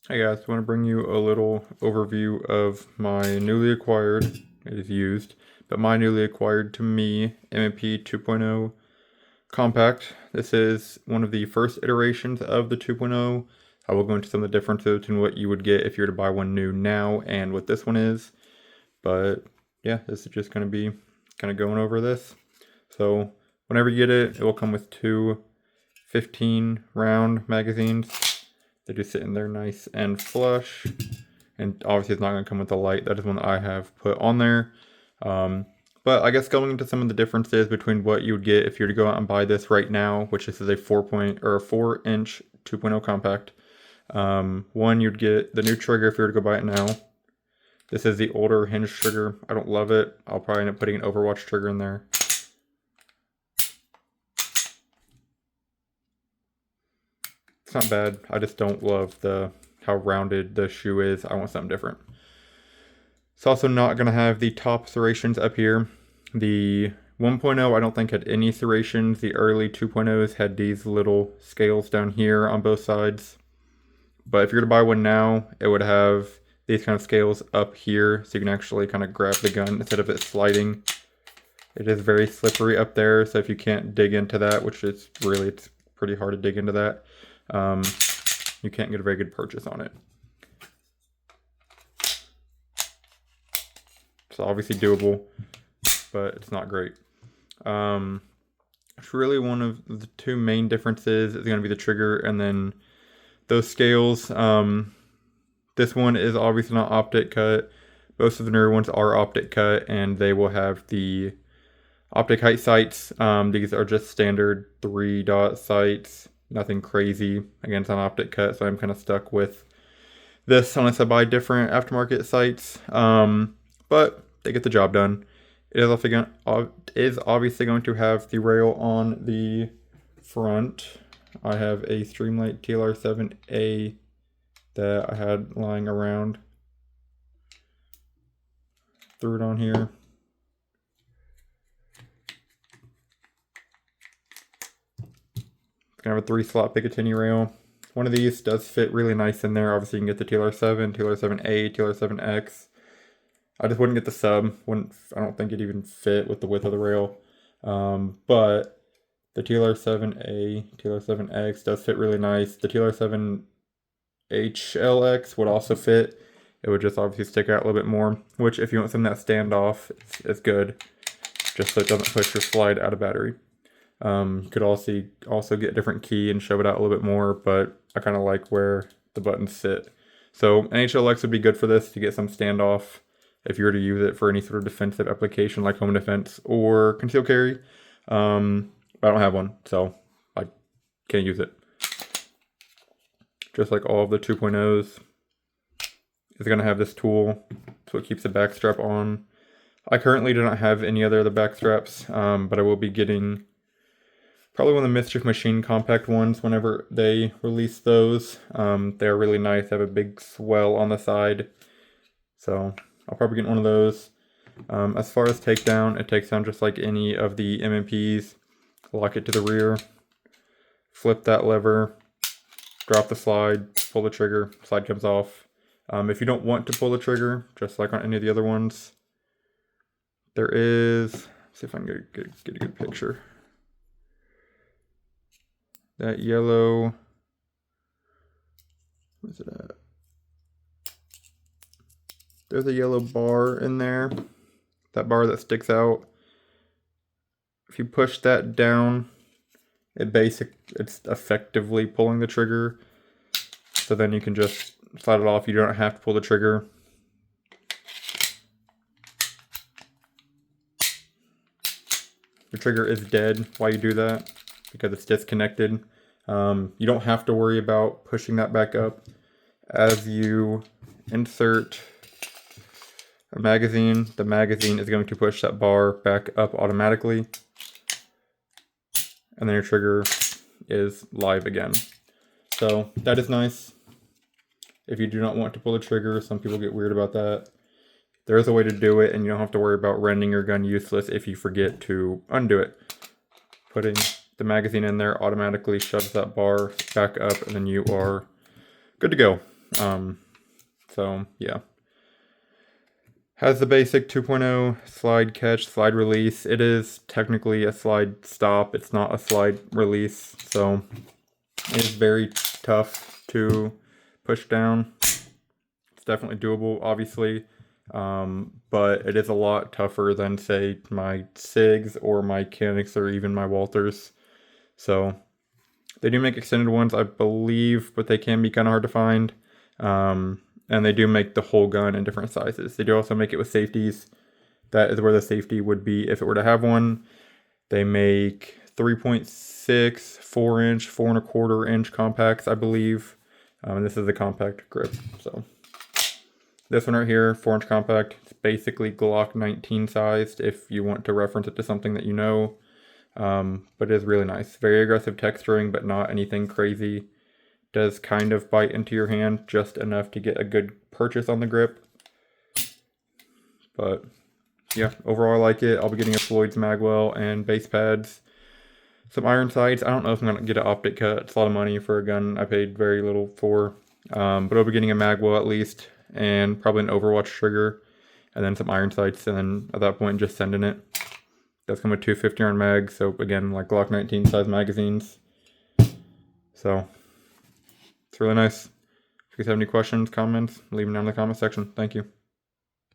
Hey guys, I want to bring you a little overview of my newly acquired, it is used, but my newly acquired to me M&P 2.0 compact. This is one of the first iterations of the 2.0. I will go into some of the differences between what you would get if you were to buy one new now and what this one is. But yeah, this is just going to be kind of going over this. So whenever you get it, it will come with two 15 round magazines. They just sit in there nice and flush. And obviously it's not going to come with the light. That is one that I have put on there. But I guess going into some of the differences between what you would get if you were to go out and buy this right now, which this is a 4-inch 2.0 compact. One, you'd get the new trigger if you were to go buy it now. This is the older hinge trigger. I don't love it. I'll probably end up putting an Overwatch trigger in there. It's not bad. I just don't love how rounded the shoe is. I want something different. It's also not going to have the top serrations up here. The 1.0 I don't think had any serrations. The early 2.0s had these little scales down here on both sides. But if you're going to buy one now, it would have these kind of scales up here so you can actually kind of grab the gun instead of it sliding. It is very slippery up there, so if you can't dig into that, which is really, it's pretty hard to dig into that, you can't get a very good purchase on it. It's obviously doable, but it's not great. It's really one of the two main differences is going to be the trigger and then those scales. This one is obviously not optic cut. Most of the newer ones are optic cut, and they will have the optic height sights. These are just standard 3-dot sights. Nothing crazy. Again, it's on optic cut, so I'm kind of stuck with this unless I buy different aftermarket sights. But they get the job done. It is obviously going to have the rail on the front. I have a Streamlight TLR7A that I had lying around. Threw it on here. It's gonna have a 3-slot Picatinny rail. One of these does fit really nice in there. Obviously, you can get the TLR7, TLR7A, TLR7X. I just wouldn't get the sub. I don't think it even fit with the width of the rail. But the TLR7A, TLR7X does fit really nice. The TLR7HLX would also fit. It would just obviously stick out a little bit more, which if you want something that stand off, is good. Just so it doesn't push or slide out of battery. You could also get a different key and shove it out a little bit more, but I kind of like where the buttons sit. So an HLX would be good for this to get some standoff if you were to use it for any sort of defensive application like home defense or concealed carry. I don't have one, so I can't use it. Just like all of the 2.0s, it's going to have this tool. It's what keeps the back strap on. I currently do not have any other of the back straps, but I will be getting probably one of the Mischief Machine compact ones whenever they release those. They're really nice. They have a big swell on the side. So I'll probably get one of those. As far as takedown, it takes down just like any of the M&Ps. Lock it to the rear. Flip that lever. Drop the slide. Pull the trigger. Slide comes off. If you don't want to pull the trigger, just like on any of the other ones, there is, let's see if I can get a good picture. That yellow, where's it at? There's a yellow bar in there. That bar that sticks out. If you push that down, it's effectively pulling the trigger. So then you can just slide it off. You don't have to pull the trigger. The trigger is dead while you do that because it's disconnected. You don't have to worry about pushing that back up. As you insert a magazine, the magazine is going to push that bar back up automatically. And then your trigger is live again. So that is nice. If you do not want to pull the trigger, some people get weird about that. There is a way to do it, and you don't have to worry about rendering your gun useless if you forget to undo it. Putting the magazine in there automatically shoves that bar back up, and then you are good to go. So yeah. Has the basic 2.0 slide catch, slide release. It is technically a slide stop. It's not a slide release. So it is very tough to push down. It's definitely doable, obviously. But it is a lot tougher than, say, my SIGs or my Canics or even my Walthers. So they do make extended ones, I believe, but they can be kind of hard to find. And they do make the whole gun in different sizes. They do also make it with safeties. That is where the safety would be if it were to have one. They make 3.6, 4-inch, 4.25-inch compacts, I believe. And this is the compact grip. So this one right here, 4-inch compact. It's basically Glock 19 sized if you want to reference it to something that you know. But it is really nice. Very aggressive texturing, but not anything crazy. Does kind of bite into your hand just enough to get a good purchase on the grip. But yeah, overall I like it. I'll be getting a Floyd's magwell and base pads. Some iron sights. I don't know if I'm going to get an optic cut. It's a lot of money for a gun I paid very little for. But I'll be getting a magwell at least, and probably an Overwatch trigger, and then some iron sights, and then at that point just sending it. Does come with 250 round mags, so again, like Glock 19 size magazines. So it's really nice. If you guys have any questions, comments, leave them down in the comment section. Thank you.